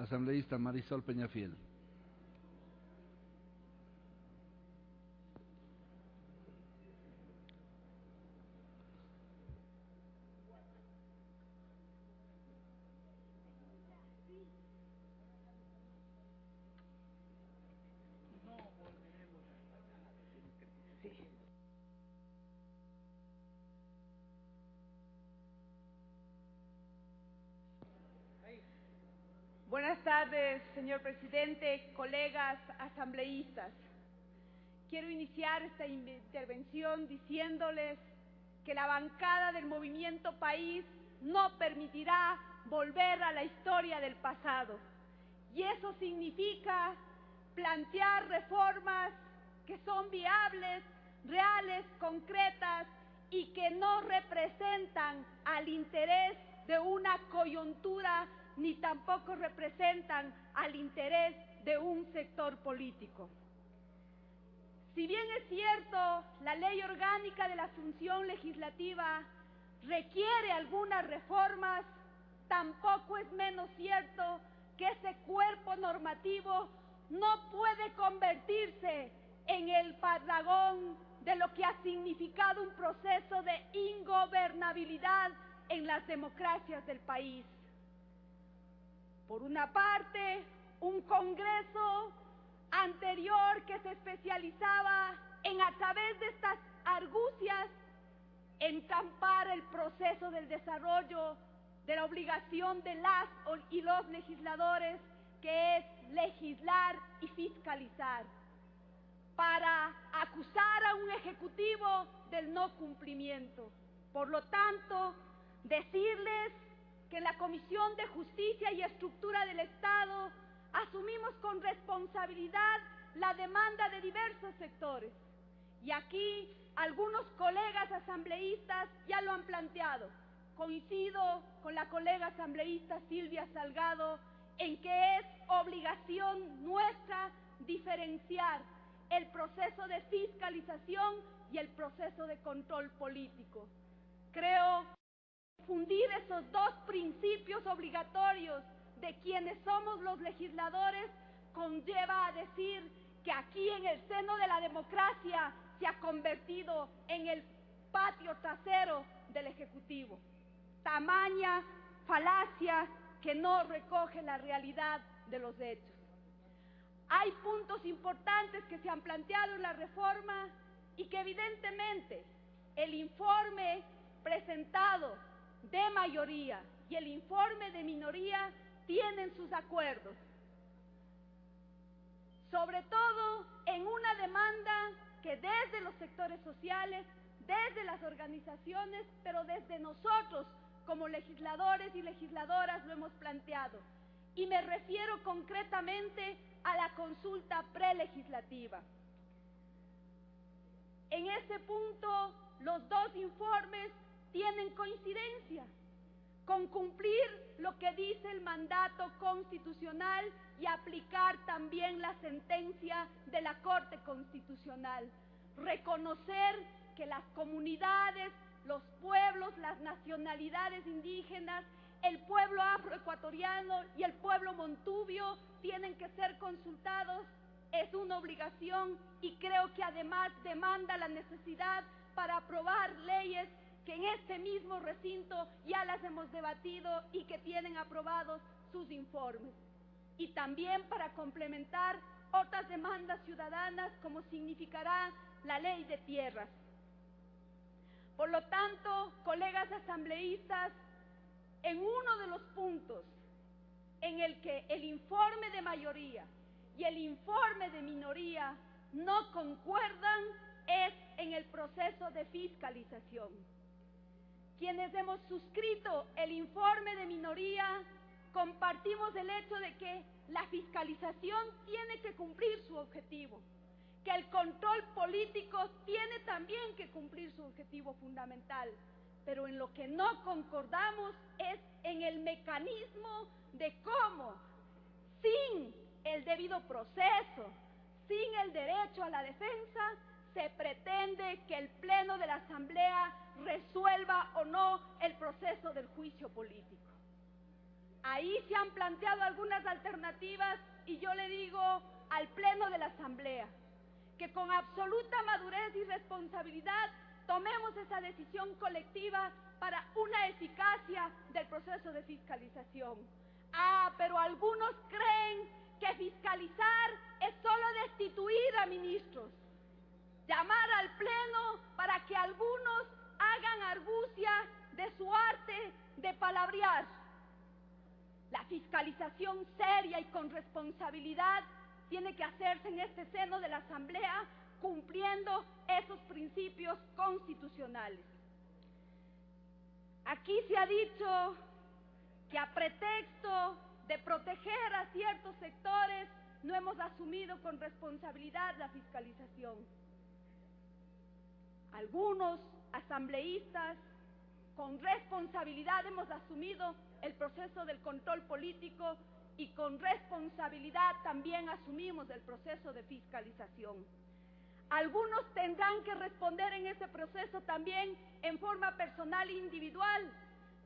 Asambleísta Marisol Peñafiel. Buenas tardes, señor presidente, colegas asambleístas. Quiero iniciar esta intervención diciéndoles que la bancada del Movimiento País no permitirá volver a la historia del pasado. Y eso significa plantear reformas que son viables, reales, concretas y que no representan al interés de una coyuntura ni tampoco representan al interés de un sector político. Si bien es cierto, la Ley Orgánica de la Función Legislativa requiere algunas reformas, tampoco es menos cierto que ese cuerpo normativo no puede convertirse en el patragón de lo que ha significado un proceso de ingobernabilidad en las democracias del país. Por una parte, un Congreso anterior que se especializaba en, a través de estas argucias, entrampar el proceso del desarrollo de la obligación de las y los legisladores, que es legislar y fiscalizar, para acusar a un ejecutivo del no cumplimiento. Por lo tanto, decirles que en la Comisión de Justicia y Estructura del Estado asumimos con responsabilidad la demanda de diversos sectores. Y aquí algunos colegas asambleístas ya lo han planteado. Coincido con la colega asambleísta Silvia Salgado en que es obligación nuestra diferenciar el proceso de fiscalización y el proceso de control político. Creo que fundir esos dos principios obligatorios de quienes somos los legisladores conlleva a decir que aquí en el seno de la democracia se ha convertido en el patio trasero del Ejecutivo. Tamaña falacia que no recoge la realidad de los hechos. Hay puntos importantes que se han planteado en la reforma y que evidentemente el informe presentado de mayoría y el informe de minoría tienen sus acuerdos. Sobre todo en una demanda que desde los sectores sociales, desde las organizaciones, pero desde nosotros como legisladores y legisladoras lo hemos planteado. Y me refiero concretamente a la consulta prelegislativa. En ese punto, los dos informes tienen coincidencia con cumplir lo que dice el mandato constitucional y aplicar también la sentencia de la Corte Constitucional. Reconocer que las comunidades, los pueblos, las nacionalidades indígenas, el pueblo afroecuatoriano y el pueblo montubio tienen que ser consultados es una obligación y creo que además demanda la necesidad para aprobar leyes que en este mismo recinto ya las hemos debatido y que tienen aprobados sus informes. Y también para complementar otras demandas ciudadanas como significará la ley de tierras. Por lo tanto, colegas asambleístas, en uno de los puntos en el que el informe de mayoría y el informe de minoría no concuerdan es en el proceso de fiscalización. Quienes hemos suscrito el informe de minoría compartimos el hecho de que la fiscalización tiene que cumplir su objetivo, que el control político tiene también que cumplir su objetivo fundamental, pero en lo que no concordamos es en el mecanismo de cómo, sin el debido proceso, sin el derecho a la defensa, se pretende que el Pleno de la Asamblea resuelva o no el proceso del juicio político. Ahí se han planteado algunas alternativas y yo le digo al Pleno de la Asamblea que con absoluta madurez y responsabilidad tomemos esa decisión colectiva para una eficacia del proceso de fiscalización. Pero algunos creen que fiscalizar es solo destituir a ministros, llamar al Pleno para que algunos hagan argucia de su arte de palabrear. La fiscalización seria y con responsabilidad tiene que hacerse en este seno de la Asamblea, cumpliendo esos principios constitucionales. Aquí se ha dicho que a pretexto de proteger a ciertos sectores no hemos asumido con responsabilidad la fiscalización. Algunos asambleístas con responsabilidad hemos asumido el proceso del control político y con responsabilidad también asumimos el proceso de fiscalización. Algunos tendrán que responder en ese proceso también en forma personal e individual,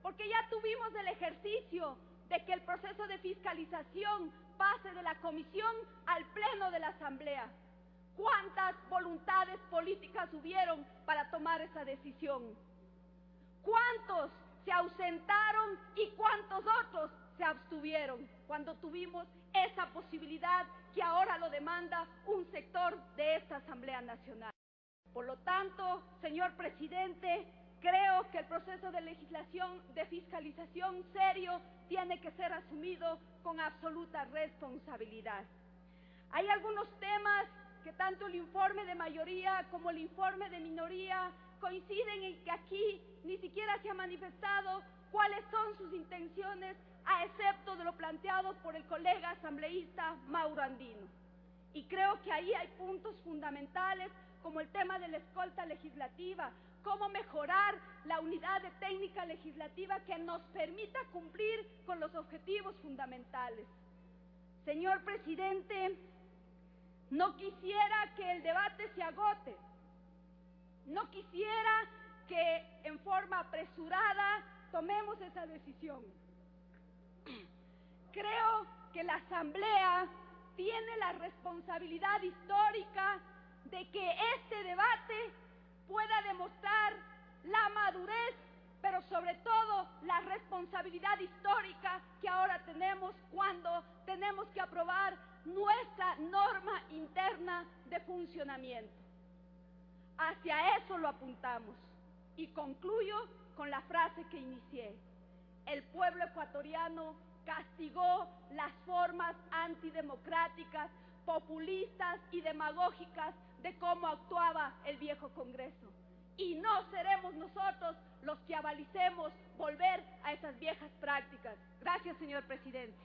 porque ya tuvimos el ejercicio de que el proceso de fiscalización pase de la comisión al Pleno de la Asamblea. ¿Cuántas voluntades políticas hubieron para tomar esa decisión? ¿Cuántos se ausentaron y cuántos otros se abstuvieron cuando tuvimos esa posibilidad que ahora lo demanda un sector de esta Asamblea Nacional? Por lo tanto, señor presidente, creo que el proceso de legislación, de fiscalización serio, tiene que ser asumido con absoluta responsabilidad. Hay algunos temas que tanto el informe de mayoría como el informe de minoría coinciden en que aquí ni siquiera se ha manifestado cuáles son sus intenciones, a excepto de lo planteado por el colega asambleísta Mauro Andino. Y creo que ahí hay puntos fundamentales, como el tema de la escolta legislativa, cómo mejorar la unidad de técnica legislativa que nos permita cumplir con los objetivos fundamentales. Señor presidente, no quisiera que el debate se agote, no quisiera que en forma apresurada tomemos esa decisión. Creo que la Asamblea tiene la responsabilidad histórica de que este debate pueda demostrar la madurez, pero sobre todo la responsabilidad histórica que ahora tenemos cuando tenemos que aprobar nuestra norma interna de funcionamiento. Hacia eso lo apuntamos. Y concluyo con la frase que inicié. El pueblo ecuatoriano castigó las formas antidemocráticas, populistas y demagógicas de cómo actuaba el viejo Congreso. Y no seremos nosotros los que avalicemos volver a esas viejas prácticas. Gracias, señor presidente.